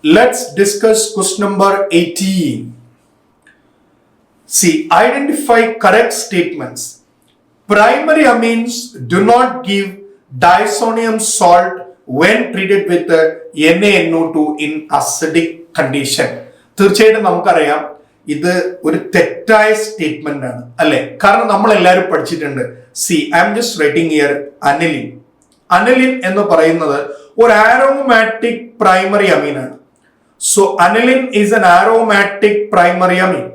Let's discuss question number 18. See, identify correct statements. Primary amines do not give diazonium salt when treated with NaNO2 in acidic condition. തീർച്ചയായിട്ടും നമുക്കറിയാം ഇത് ഒരു തെറ്റായ statement ആണ് അല്ലെ? കാരണം നമ്മൾ എല്ലാവരും പഠിച്ചിട്ടുണ്ട്. I am just writing here aniline. Aniline എന്ന് പറയുന്നത് ഒരു ആരോമാറ്റിക് പ്രൈമറി അമീൻ ആണ്. So aniline is N aromatic primary അമീൻ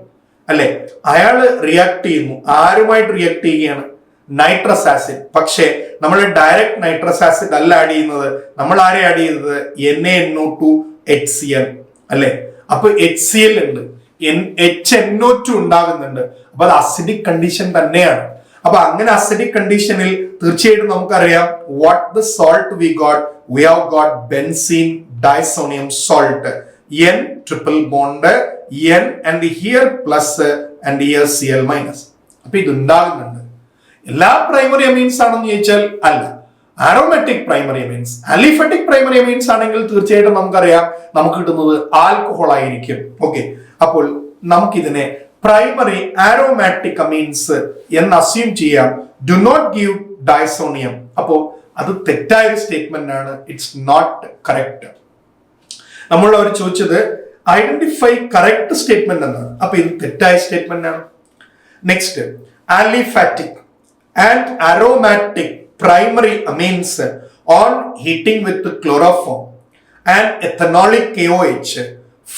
അല്ലെ? അയാള് റിയാക്ട് ചെയ്യുന്നു. ആരുമായിട്ട് റിയാക്ട് ചെയ്യുകയാണ്? Nitrous acid. പക്ഷേ നമ്മൾ ഡയറക്റ്റ് നൈട്രസ് ആസിഡ് അല്ല ആഡ് ചെയ്യുന്നത്. നമ്മൾ ആരെ ആഡ് ചെയ്തത്? NaNO2 HCl അല്ലെ? അപ്പൊ HCl ഉണ്ട്, HNO2 ഉണ്ടാകുന്നുണ്ട്. അപ്പൊ അത് അസിഡിക് കണ്ടീഷൻ തന്നെയാണ്. അപ്പൊ അങ്ങനെ അസിഡിക് കണ്ടീഷനിൽ തീർച്ചയായിട്ടും നമുക്കറിയാം what the salt we have got benzene diazonium salt, N triple bond N and here plus and here Cl minus. അപ്പൊ ഇത് ഉണ്ടാകുന്നുണ്ട്. എല്ലാ പ്രൈമറി അമീൻസ് ആണെന്ന് ചോദിച്ചാൽ അല്ല. Aromatic primary amines, aliphatic primary amines ആണെങ്കിൽ തീർച്ചയായിട്ടും നമുക്കറിയാം നമുക്ക് കിട്ടുന്നത് ആൽക്കഹോൾ ആയിരിക്കും. ഓക്കെ, അപ്പോൾ നമുക്കിതിനെ പ്രൈമറി ആരോമാറ്റിക് അമീൻസ് എന്ന് അസ്യൂം ചെയ്യാം. Do not give diazonium. അപ്പോ അത് തെറ്റായ ഒരു സ്റ്റേറ്റ്മെന്റ് ആണ്. It's not correct. നമ്മളവർ ചോദിച്ചത് ഐഡന്റിഫൈ കറക്റ്റ് സ്റ്റേറ്റ്മെന്റ് എന്നാണ്. അപ്പൊ ഇത് തെറ്റായ സ്റ്റേറ്റ്മെന്റ് ആണ്. Next, aliphatic and aromatic primary amines on heating with chloroform and ethanolic KOH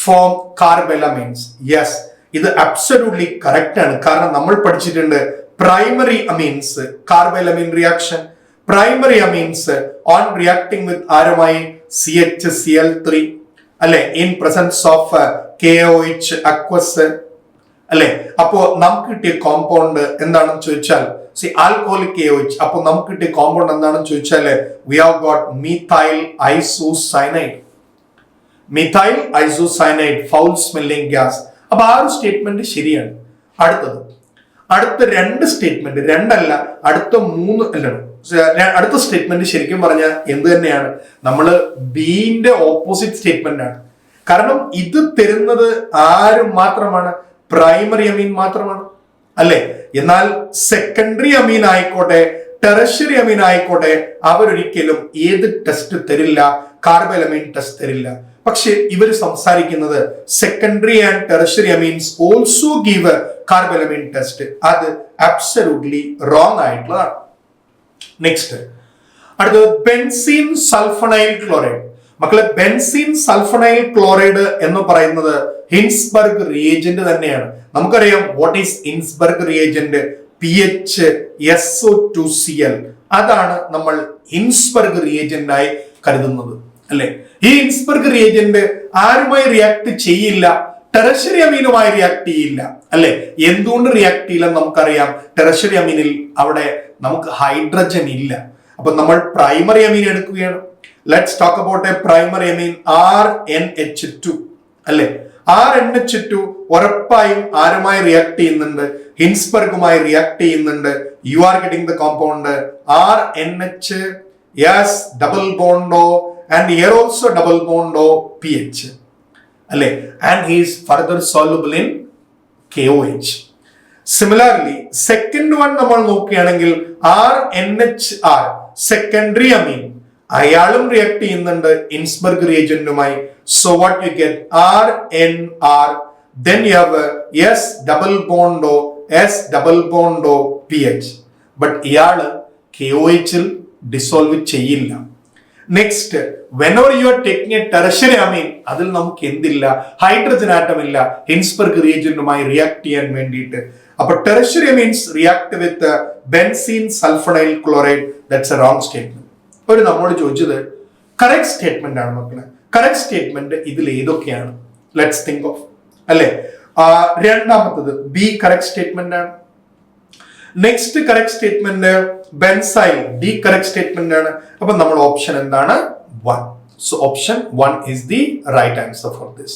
form carbylamines. Yes, ഇത് absolutely correct ആണ്. കാരണം നമ്മൾ പഠിച്ചിട്ടുണ്ട് primary amines carbylamine reaction, primary amines on reacting with ആരുമായി? CHCl3 അല്ലെ? in presence of KOH aqueous അല്ലെ? അപ്പോ നമുക്ക് കിട്ടിയ കോമ്പൗണ്ട് എന്താണെന്ന് ചോദിച്ചാൽ ആൽക്കഹോളിക് KOH. അപ്പൊ നമുക്ക് കിട്ടിയ കോമ്പൗണ്ട് എന്താണെന്ന് ചോദിച്ചാല് we have got methyl isocyanide. methyl isocyanide, foul smelling gas. അപ്പൊ ആ ഒരു സ്റ്റേറ്റ്മെന്റ് ശരിയാണ്. അടുത്ത രണ്ട് സ്റ്റേറ്റ്മെന്റ്, രണ്ടല്ല അടുത്ത മൂന്ന് അല്ല, അടുത്ത സ്റ്റേറ്റ്മെന്റ് ശരിക്കും പറഞ്ഞാൽ എന്ത് തന്നെയാണ്? നമ്മള് ബിന്റെ ഓപ്പോസിറ്റ് സ്റ്റേറ്റ്മെന്റ് ആണ്. കാരണം ഇത് തരുന്നത് ആരും മാത്രമാണ്? പ്രൈമറി അമീൻ മാത്രമാണ് അല്ലെ? എന്നാൽ സെക്കൻഡറി അമീൻ ആയിക്കോട്ടെ, ടെറഷ്യറി അമീൻ ആയിക്കോട്ടെ, അവരൊരിക്കലും ഏത് ടെസ്റ്റ് തരില്ല? കാർബൈലമീൻ ടെസ്റ്റ് തരില്ല. പക്ഷെ ഇവർ സംസാരിക്കുന്നത് secondary and tertiary amines also give carbylamine test. അത് അബ്സല്യൂട്ട്ലി റോങ് ആയിട്ടുള്ളതാണ്. നെക്സ്റ്റ്, അടുത്തത് ബെൻസീൻ സൾഫണൈൽ ക്ലോറൈഡ്. മക്കളെ, ബെൻസീൻ സൾഫണൈൽ ക്ലോറൈഡ് എന്ന് പറയുന്നത് ഹിൻസ്ബർഗ് റിയേജന്റ് തന്നെയാണ്. നമുക്കറിയാം what is Hinsberg reagent? PHSO2Cl. അതാണ് നമ്മൾ ഹിൻസ്ബർഗ് റിയേജന്റ് ആയി കരുതുന്നത് അല്ലെ? ഈ ഹിൻസ്ബർഗ് റിയേജന്റ് ആരുമായി റിയാക്ട് ചെയ്യില്ല? ടെറഷ്യറി അമീനുമായി റിയാക്ട് ചെയ്യില്ല അല്ലെ? എന്തുകൊണ്ട് റിയാക്ട് ചെയ്യില്ല നമുക്കറിയാം. ടെറഷ്യറി അമീനിൽ അവിടെ നമുക്ക് ഹൈഡ്രജൻ ഇല്ല. അപ്പൊ നമ്മൾ പ്രൈമറി അമീൻ എടുക്കുകയാണ്. Let's talk about a primary amine RNH2 അല്ലെ? RNH2 ഉറപ്പായും ആരുമായി റിയാക്ട് ചെയ്യുന്നുണ്ട്? ഹിൻസ്ബർഗുമായി റിയാക്ട് ചെയ്യുന്നുണ്ട്. You are getting the compound RNH. Yes, double ബോണ്ടോ ആൻഡ് ഹിയർ ഓൾസോ ഡബിൾ ബോണ്ടോ PH അല്ലെ? And he is further soluble in KOH. Similarly second one നമ്മൾ നോക്കുകയാണെങ്കിൽ RNHR, സെക്കൻഡറി അമീൻ, അയാളും റിയാക്ട് ചെയ്യുന്നുണ്ട് ഹിൻസ്ബർഗ് റിയേജന്റുമായി. So what you get? RNR. then you have S double bond O, S double bond O PH. but ഇയാള് KOH ൽ dissolve ചെയ്യില്ല. Next, whenever you are taking a tertiary amine, അതിൽ നമുക്ക് എന്തില്ല? Hydrogen atom ഇല്ല Hinsberg റിയേജന്റുമായി react ചെയ്യാൻ വേണ്ടിയിട്ട്. അപ്പൊ tertiary amines react with benzene sulfonyl chloride. that's a wrong statement. ഒരു നമ്മോട് ചോദിച്ചത് കറക്റ്റ് സ്റ്റേറ്റ്മെന്റ് ആണ് മക്കളെ. കറക്റ്റ് സ്റ്റേറ്റ്മെന്റ് ഇതിൽ ഏതൊക്കെയാണ്? ലെറ്റ്സ് തിങ്ക് ഓഫ് അല്ലെ? രണ്ടാമത്തത് ബി കറക്റ്റ് സ്റ്റേറ്റ്മെന്റ് ആണ്. Next correct statement benzyl, D correct statement ആണ്. അപ്പൊ നമ്മൾ ഓപ്ഷൻ എന്താണ്? 1. So option 1 is the right answer for this.